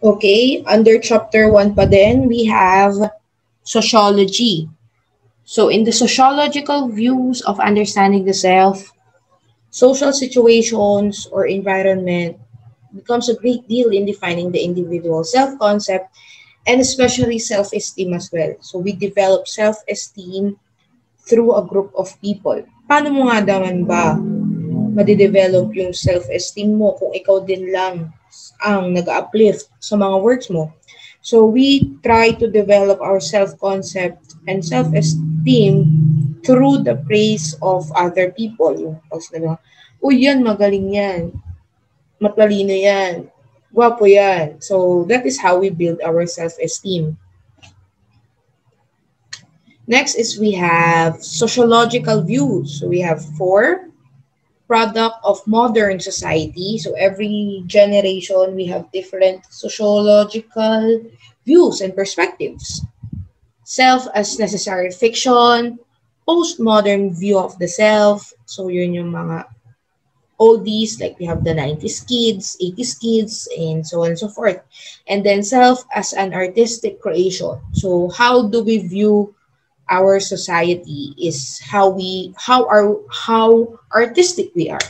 Okay, under chapter 1 pa din, we have sociology. So in the sociological views of understanding the self, social situations or environment becomes a great deal in defining the individual self-concept and especially self-esteem as well. So we develop self-esteem through a group of people. Paano mo nga naman ba madidevelop yung self-esteem mo kung ikaw din lang ang nag-uplift sa mga works mo? So we try to develop our self-concept and self-esteem through the praise of other people. Yung pag sinabi, uy, yan, magaling yan. Matalino yan. Gwapo yan. So that is how we build our self-esteem. Next is we have sociological views. So we have 4. Product of modern society. So every generation, we have different sociological views and perspectives. Self as necessary fiction, postmodern view of the self. So yun yung mga oldies, like we have the 90s kids, 80s kids, and so on and so forth. And then self as an artistic creation. So how do we view our society is how artistic we are.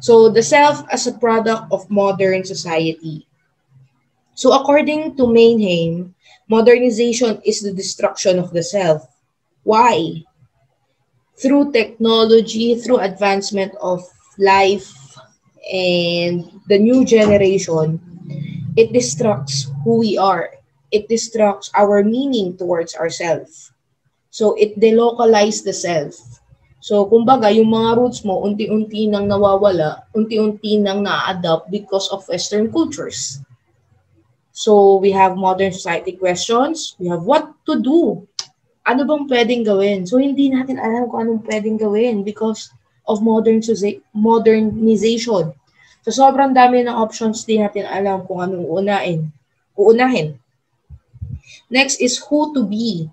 So the self as a product of modern society. So according to Mannheim, modernization is the destruction of the self. Why? Through technology, through advancement of life and the new generation, it destructs who we are. It destructs our meaning towards ourselves. So, it delocalizes the self. So, kumbaga, yung mga roots mo, unti-unti nang nawawala, unti-unti nang na-adapt because of Western cultures. So, we have modern society questions. We have what to do. Ano bang pwedeng gawin? So, hindi natin alam kung anong pwedeng gawin because of modernization. So, sobrang dami ng options, di natin alam kung anong uunahin. Next is who to be.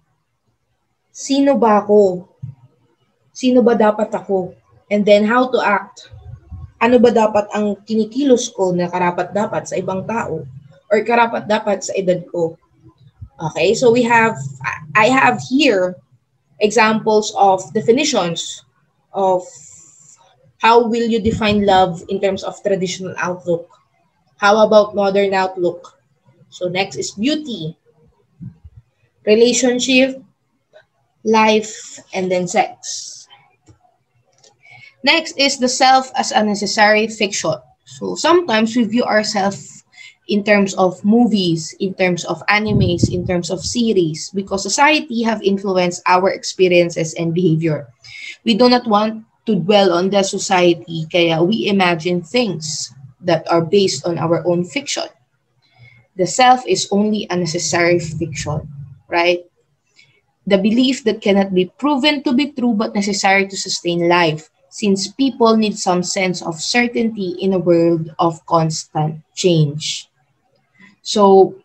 Sino ba ako? Sino ba dapat ako? And then how to act. Ano ba dapat ang kinikilos ko na karapat-dapat sa ibang tao or karapat-dapat sa edad ko? Okay, so I have here examples of definitions of how will you define love in terms of traditional outlook. How about modern outlook? So next is beauty, relationship, life, and then sex. Next is the self as a necessary fiction. So sometimes we view ourselves in terms of movies, in terms of animes, in terms of series, because society have influenced our experiences and behavior. We do not want to dwell on the society, kaya we imagine things that are based on our own fiction. The self is only a necessary fiction, right? The belief that cannot be proven to be true but necessary to sustain life, since people need some sense of certainty in a world of constant change. So,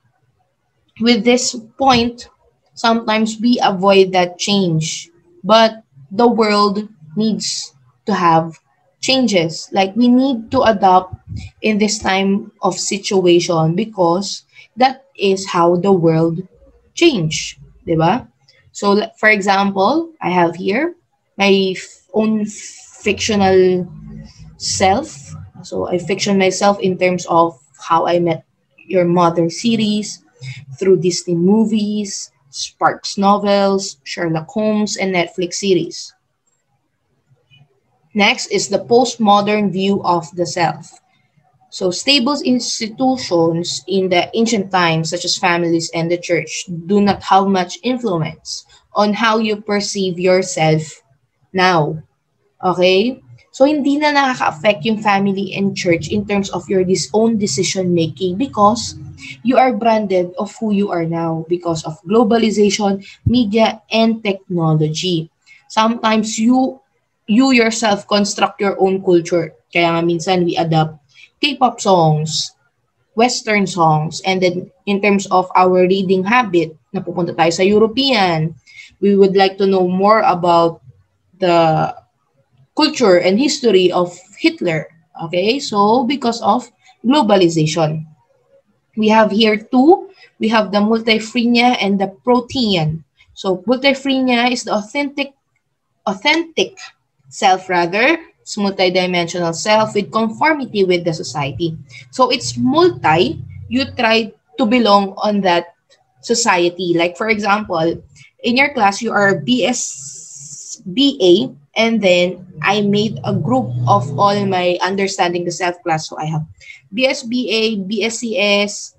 with this point, sometimes we avoid that change, but the world needs to have changes. Like we need to adapt in this time of situation because that is how the world change, diba? So, for example, I have here my own fictional self. So, I fiction myself in terms of how I met your mother series, through Disney movies, Sparks novels, Sherlock Holmes, and Netflix series. Next is the postmodern view of the self. So stable institutions in the ancient times, such as families and the church, do not have much influence on how you perceive yourself now. Okay? So hindi na nakaka-affect yung family and church in terms of your own decision-making because you are branded of who you are now because of globalization, media, and technology. Sometimes you yourself construct your own culture. Kaya nga minsan we adapt K-pop songs, Western songs, and then in terms of our reading habit, napupunta tayo sa European, we would like to know more about the culture and history of Hitler. Okay, so because of globalization. We have here two. We have the multifrenia and the protean. So multifrenia is the authentic self rather. It's multidimensional self with conformity with the society. So it's multi. You try to belong on that society. Like for example, in your class, you are BA, and then I made a group of all my understanding the self class. So I have BSBA, BSCS,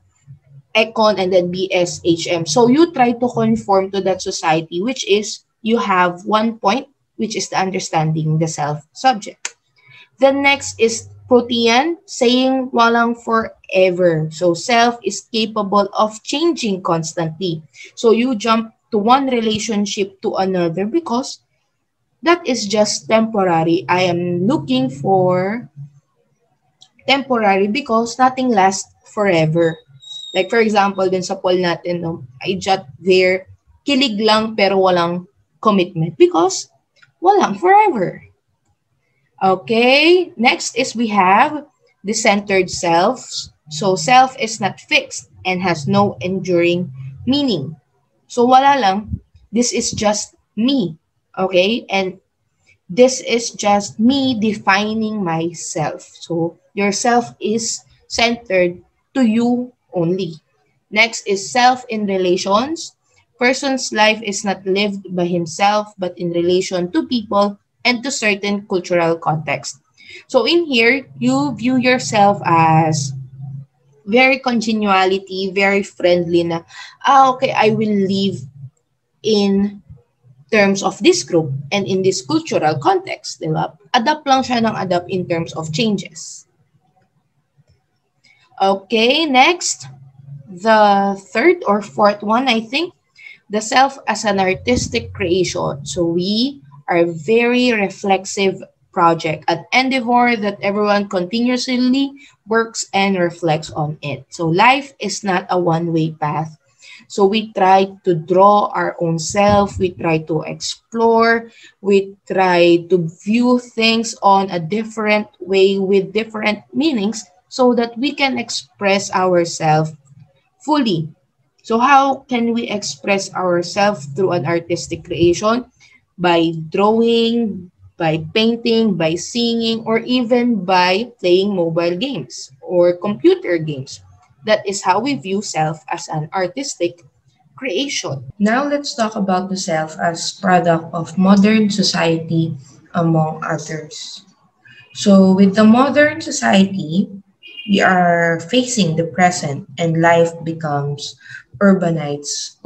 Econ, and then BSHM. So you try to conform to that society, which is you have one point, which is the understanding the self subject. The next is protean, saying walang forever. So self is capable of changing constantly. So you jump to one relationship to another because that is just temporary. I am looking for temporary because nothing lasts forever. Like for example, din sa poll natin, no, I jot there, kilig lang pero walang commitment because walang forever. Okay, next is we have the centered self. So self is not fixed and has no enduring meaning. So wala lang, this is just me. Okay, and this is just me defining myself. So yourself is centered to you only. Next is self in relations. Person's life is not lived by himself but in relation to people and to certain cultural context. So in here, you view yourself as very congeniality, very friendly na, okay, I will live in terms of this group and in this cultural context, di ba? Adapt lang siya ng adapt in terms of changes. Okay, next, the third or fourth one, I think, the self as an artistic creation. So we are very reflexive project, an endeavor that everyone continuously works and reflects on it. So life is not a one-way path. So we try to draw our own self, we try to explore, we try to view things on a different way with different meanings so that we can express ourselves fully. So how can we express ourselves through an artistic creation? By drawing, by painting, by singing, or even by playing mobile games or computer games. That is how we view self as an artistic creation. Now let's talk about the self as product of modern society, among others. So with the modern society, we are facing the present and life becomes urbanized.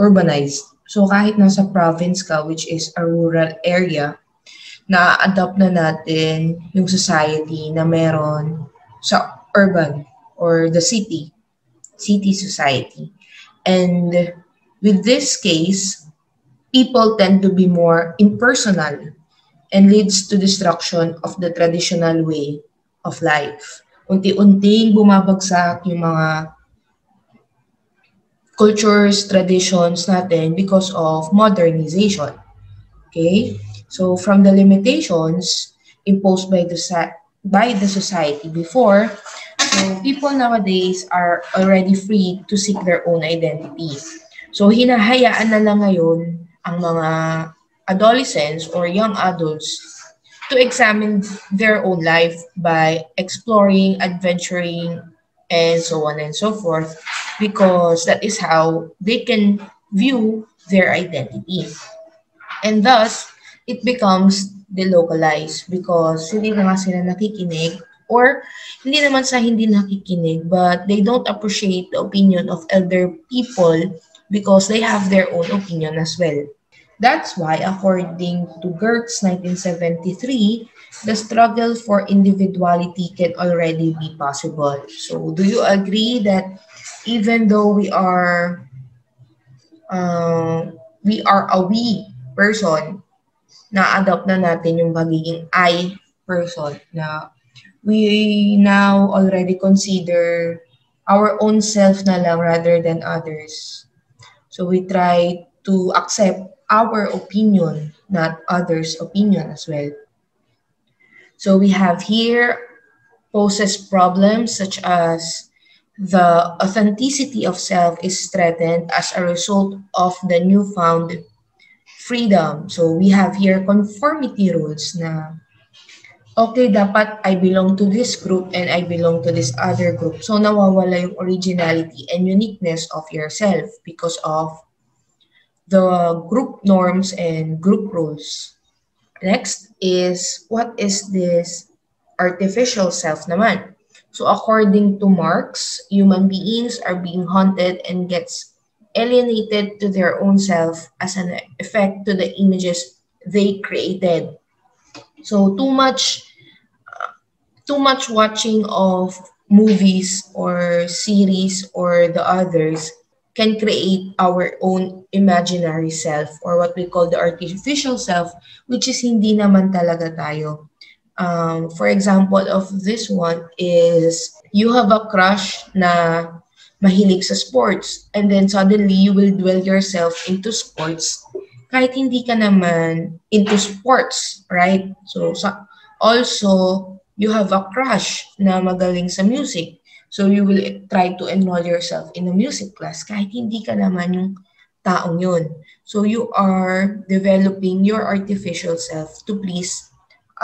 So kahit nasa province ka, which is a rural area, na-adopt na natin yung society na meron sa urban or the city society. And with this case, people tend to be more impersonal and leads to destruction of the traditional way of life. Unti-unting bumabagsak yung mga cultures, traditions natin because of modernization. Okay? So from the limitations imposed by the society before, so people nowadays are already free to seek their own identity. So hinahayaan na lang ngayon ang mga adolescents or young adults to examine their own life by exploring, adventuring, and so on and so forth, because that is how they can view their identity. And thus, it becomes delocalized because hindi na nga sila nakikinig or hindi naman sa hindi nakikinig, but they don't appreciate the opinion of elder people because they have their own opinion as well. That's why, according to Gertz 1973, the struggle for individuality can already be possible. So, do you agree that even though we are a we person, na-adopt na natin yung pagiging I person, na we now already consider our own self na lang rather than others. So we try to accept our opinion, not others' opinion as well. So we have here poses problems such as the authenticity of self is threatened as a result of the newfound freedom. So we have here conformity rules na okay, dapat I belong to this group and I belong to this other group. So nawawala yung originality and uniqueness of yourself because of the group norms and group rules. Next is, what is this artificial self naman? So according to Marx, human beings are being haunted and gets alienated to their own self as an effect to the images they created. So too much watching of movies or series or the others can create our own imaginary self or what we call the artificial self, which is hindi naman talaga tayo. For example of this one is you have a crush na mahilig sa sports and then suddenly you will dwell yourself into sports kahit hindi ka naman into sports, right? So also, you have a crush na magaling sa music. So you will try to enroll yourself in a music class kahit hindi ka naman yung taong yun. So you are developing your artificial self to please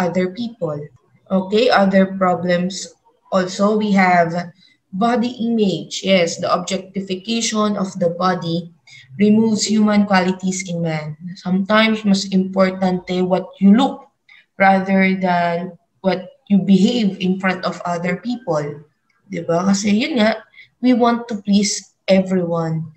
other people. Okay, other problems also, we have body image. Yes, the objectification of the body removes human qualities in man. Sometimes mas importante what you look rather than what you behave in front of other people. Diba? Kasi yun nga, we want to please everyone.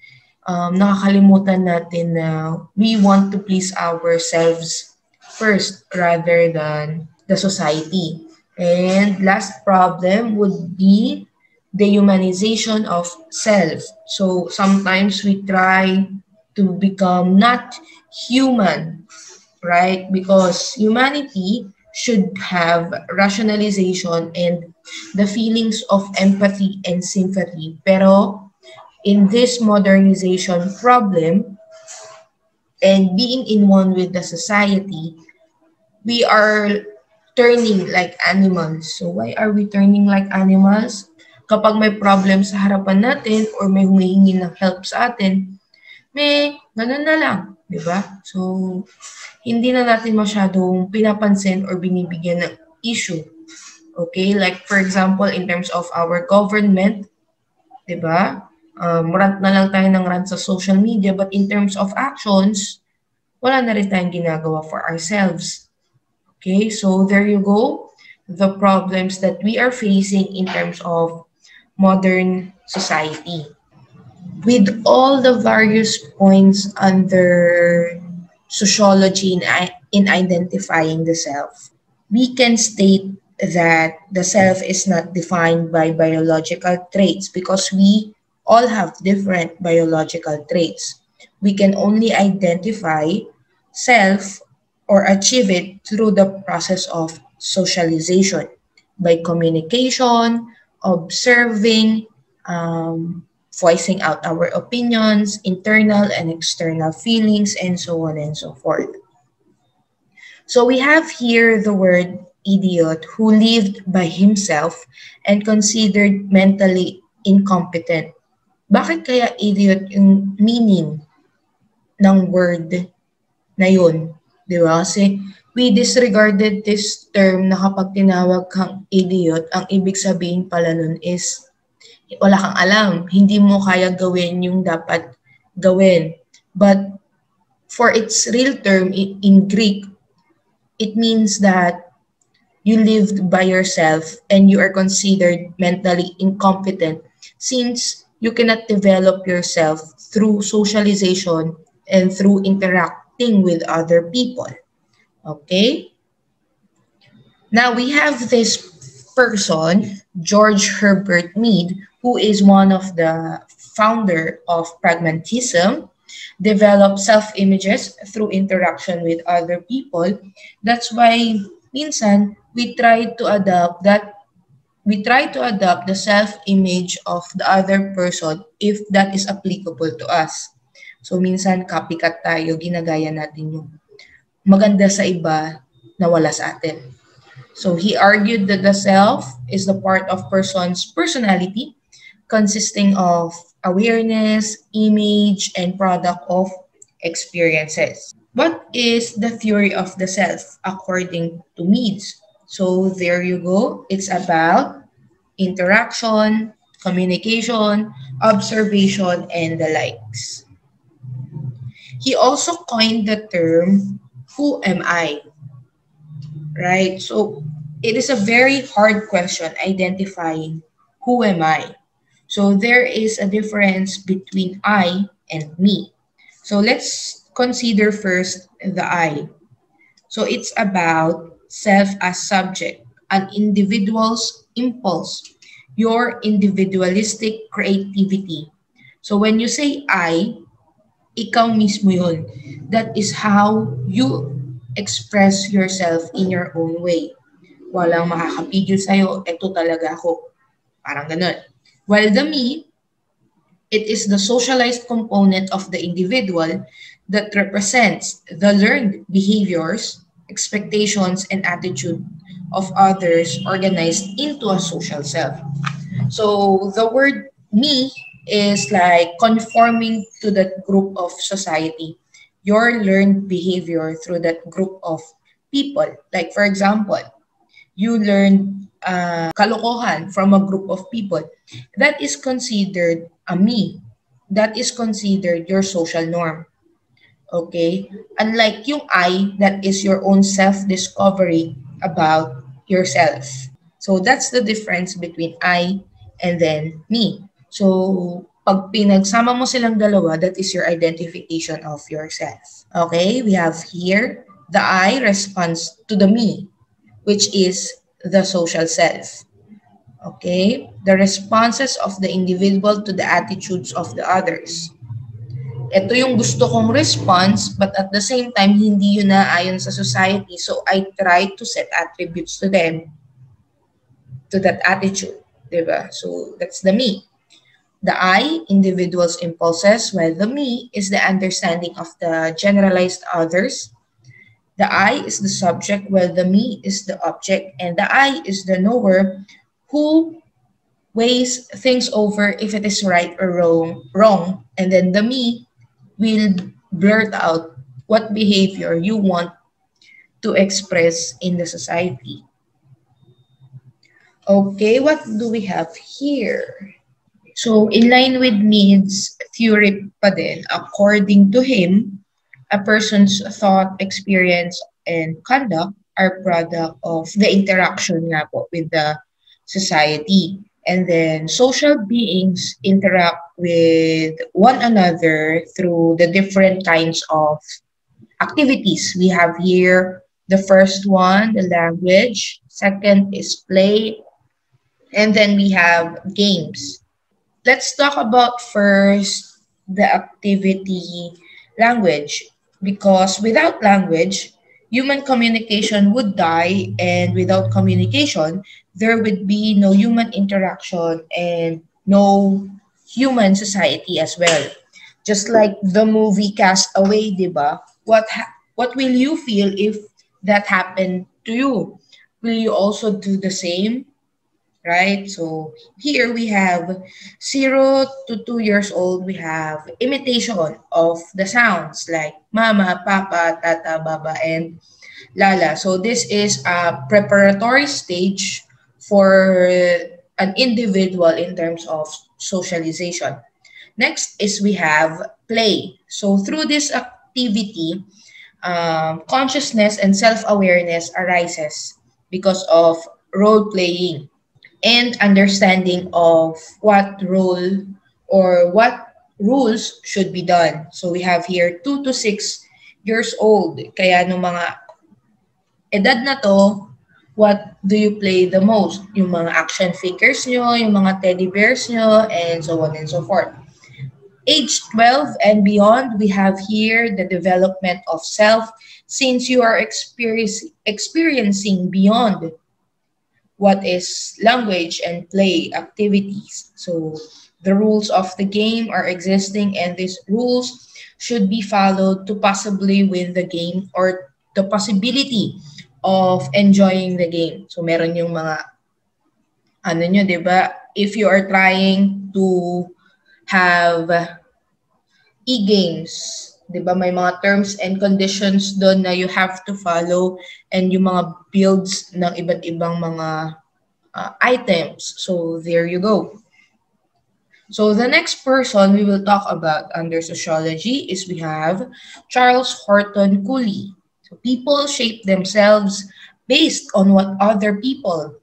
Nakakalimutan natin na we want to please ourselves first rather than the society. And last problem would be dehumanization of self. So sometimes we try to become not human, right? Because humanity should have rationalization and the feelings of empathy and sympathy. Pero in this modernization problem and being in one with the society, we are turning like animals. So why are we turning like animals? Kapag may problem sa harapan natin or may humihingi ng help sa atin, may ganun na lang, di ba? So, hindi na natin masyadong pinapansin or binibigyan ng issue. Okay? Like, for example, in terms of our government, di ba? Rant na lang tayo ng rant sa social media, but in terms of actions, wala na rin tayong ginagawa for ourselves. Okay? So, there you go. The problems that we are facing in terms of modern society. With all the various points under sociology in identifying the self, we can state that the self is not defined by biological traits because we all have different biological traits. We can only identify self or achieve it through the process of socialization by communication, observing, voicing out our opinions, internal and external feelings, and so on and so forth. So we have here the word idiot who lived by himself and considered mentally incompetent. Bakit kaya idiot yung meaning ng word na yun? Di ba? Kasi we disregarded this term na kapag tinawag kang idiot, ang ibig sabihin pala nun is wala kang alam, hindi mo kaya gawin yung dapat gawin. But for its real term in Greek, it means that you lived by yourself and you are considered mentally incompetent since you cannot develop yourself through socialization and through interacting with other people. Okay? Now we have this person, George Herbert Mead, who is one of the founder of pragmatism, developed self-images through interaction with other people. That's why minsan we try to adopt the self-image of the other person if that is applicable to us. So minsan copycat tayo, ginagaya natin yung maganda sa iba na wala sa atin. So he argued that the self is the part of person's personality consisting of awareness, image, and product of experiences. What is the theory of the self according to MEAD? So there you go. It's about interaction, communication, observation, and the likes. He also coined the term, who am I? Right? So it is a very hard question identifying who am I. So there is a difference between I and me. So let's consider first the I. So it's about self as subject, an individual's impulse, your individualistic creativity. So when you say I, ikaw mismo yun. That is how you express yourself in your own way. Walang makakapigil sa'yo, eto talaga ako. Parang ganun. While the me, it is the socialized component of the individual that represents the learned behaviors, expectations, and attitude of others organized into a social self. So the word me is like conforming to that group of society, your learned behavior through that group of people. Like for example, you learned kalokohan from a group of people. That is considered a me. That is considered your social norm. Okay? Unlike yung I, that is your own self-discovery about yourself. So that's the difference between I and then me. So pag pinagsama mo silang dalawa, that is your identification of yourself. Okay? We have here, the I responds to the me, which is the social self. Okay? The responses of the individual to the attitudes of the others. Ito yung gusto kong response, but at the same time, hindi yun naayon sa society. So I try to set attributes to them, to that attitude. Diba? So that's the me. The I, individual's impulses, while the me is the understanding of the generalized others. The I is the subject, while the me is the object, and the I is the knower who weighs things over if it is right or wrong, and then the me will blurt out what behavior you want to express in the society. Okay, what do we have here? So, in line with MEAD's theory pa din, according to him, a person's thought, experience, and conduct are product of the interaction nga po with the society. And then social beings interact with one another through the different kinds of activities. We have here the first one, the language. Second is play. And then we have games. Let's talk about first the activity language, because without language, human communication would die, and without communication, there would be no human interaction and no human society as well. Just like the movie Cast Away, diba? What will you feel if that happened to you? Will you also do the same? Right? So here we have 0 to 2 years old, we have imitation of the sounds like mama, papa, tata, baba, and lala. So this is a preparatory stage for an individual in terms of socialization. Next is we have play. So through this activity, consciousness and self-awareness arises because of role playing and understanding of what role or what rules should be done. So we have here 2 to 6 years old. Kaya nung mga edad na to, what do you play the most? Yung mga action figures nyo, yung mga teddy bears nyo, and so on and so forth. Age 12 and beyond, we have here the development of self, since you are experiencing beyond what is language and play activities. So the rules of the game are existing, and these rules should be followed to possibly win the game or the possibility of enjoying the game. So meron yung mga ano nyo, di ba? If you are trying to have e-games, di ba? May mga terms and conditions doon na you have to follow and yung mga builds ng iba't ibang mga items. So there you go. So the next person we will talk about under sociology is we have Charles Horton Cooley. So people shape themselves based on what other people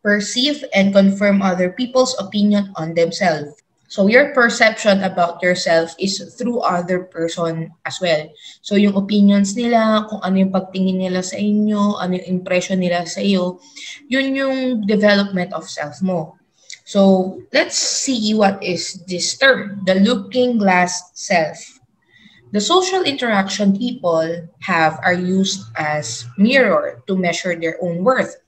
perceive and confirm other people's opinion on themselves. So your perception about yourself is through other person as well. So yung opinions nila, kung ano yung pagtingin nila sa inyo, ano yung impression nila sa iyo, yun yung development of self mo. So let's see what is this term, the looking glass self. The social interaction people have are used as mirror to measure their own worth,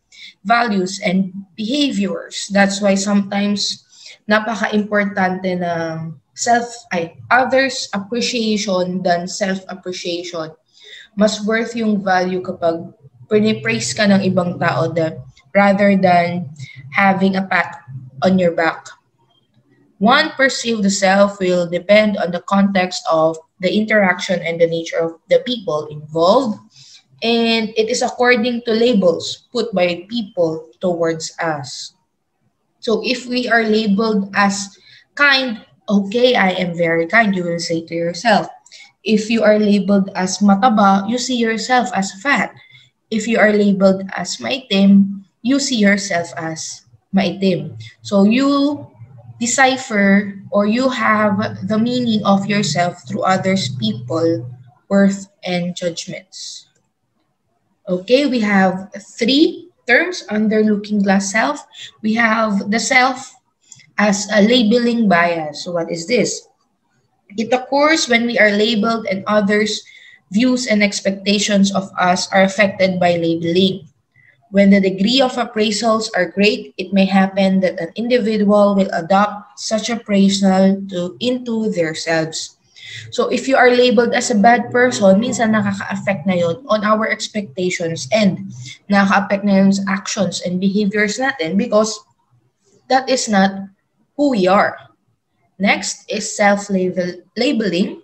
values, and behaviors. That's why sometimes napaka-importante ng others' appreciation than self-appreciation. Mas worth yung value kapag pinipraise ka ng ibang tao rather than having a pat on your back. One perceived self will depend on the context of the interaction and the nature of the people involved, and it is according to labels put by people towards us. So if we are labeled as kind, okay, I am very kind, you will say to yourself. If you are labeled as mataba, you see yourself as fat. If you are labeled as maitim, you see yourself as maitim. So you decipher or you have the meaning of yourself through others' people, worth, and judgments. Okay, we have 3 terms under looking glass self. We have the self as a labeling bias. So what is this? It occurs when we are labeled and others' views and expectations of us are affected by labeling. When the degree of appraisals are great, it may happen that an individual will adopt such appraisal into their selves. So if you are labeled as a bad person, minsan nakaka-affect na yun on our expectations and nakaka-affect na yun sa actions and behaviors natin because that is not who we are. Next is self-labeling.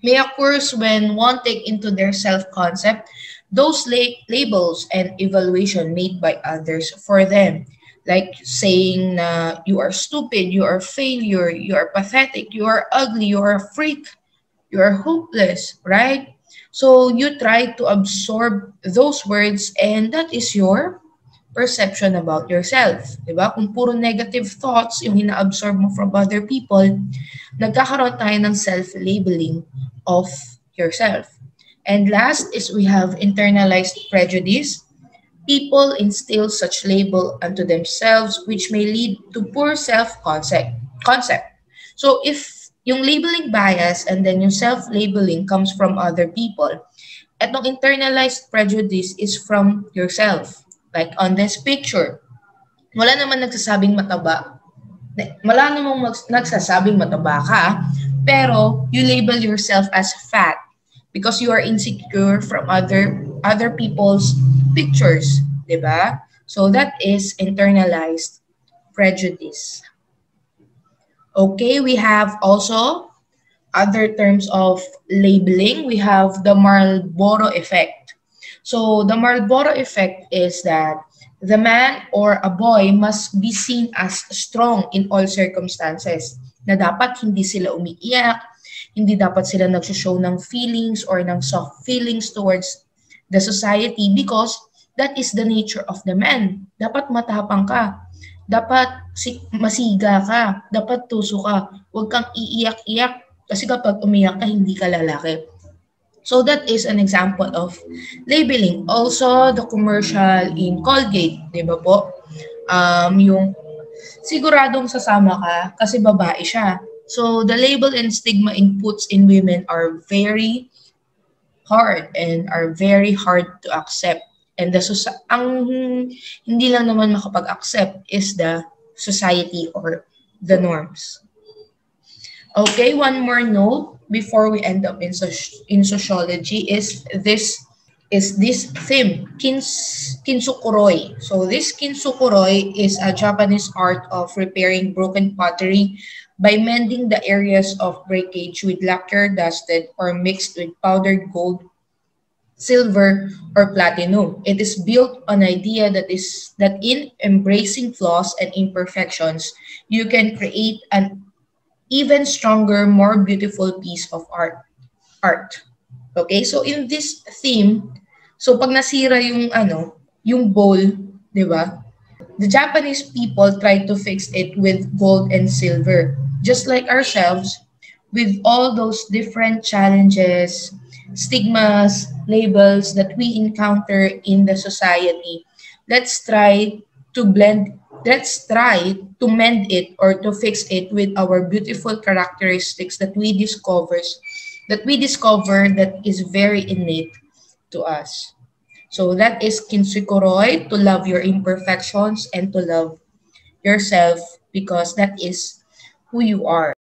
May occurs when one take into their self-concept those labels and evaluation made by others for them. Like saying na you are stupid, you are failure, you are pathetic, you are ugly, you are a freak, you are hopeless, right? So you try to absorb those words and that is your perception about yourself. Diba? Kung puro negative thoughts yung hina-absorb mo from other people, nagkakaroon tayo ng self-labeling of yourself. And last is we have internalized prejudice. People instill such label unto themselves which may lead to poor self-concept. So if yung labeling bias and then yung self-labeling comes from other people, etong internalized prejudice is from yourself. Like on this picture, wala naman nagsasabing mataba. Wala namang nagsasabing mataba ka, pero you label yourself as fat because you are insecure from other people's pictures, diba? So that is internalized prejudice. Okay, we have also other terms of labeling. We have the Marlboro effect. So the Marlboro effect is that the man or a boy must be seen as strong in all circumstances. Na dapat hindi sila umiiyak, hindi dapat sila nag-show ng feelings or ng soft feelings towards the society because that is the nature of the man. Dapat matapang ka. Dapat masiga ka. Dapat tuso ka. Huwag kang iiyak-iyak kasi kapag umiyak ka, hindi ka lalaki. So that is an example of labeling. Also, the commercial in Colgate, di ba po? Yung siguradong sasama ka kasi babae siya. So the label and stigma inputs in women are very hard and are very hard to accept. And ang hindi lang naman makapag-accept is the society or the norms. Okay, one more note before we end up in sociology is this is this theme, kintsukuroi. So this kintsukuroi is a Japanese art of repairing broken pottery by mending the areas of breakage with lacquer dusted or mixed with powdered gold, silver, or platinum. It is built on idea that in embracing flaws and imperfections, you can create an even stronger, more beautiful piece of art. Okay? So in this theme, so pag nasira yung bowl, 'di ba? The Japanese people try to fix it with gold and silver. Just like ourselves, with all those different challenges, stigmas, labels that we encounter in the society, let's try to mend it or to fix it with our beautiful characteristics that we discover that is very innate to us. So that is kinsukuroi, to love your imperfections and to love yourself because that is who you are.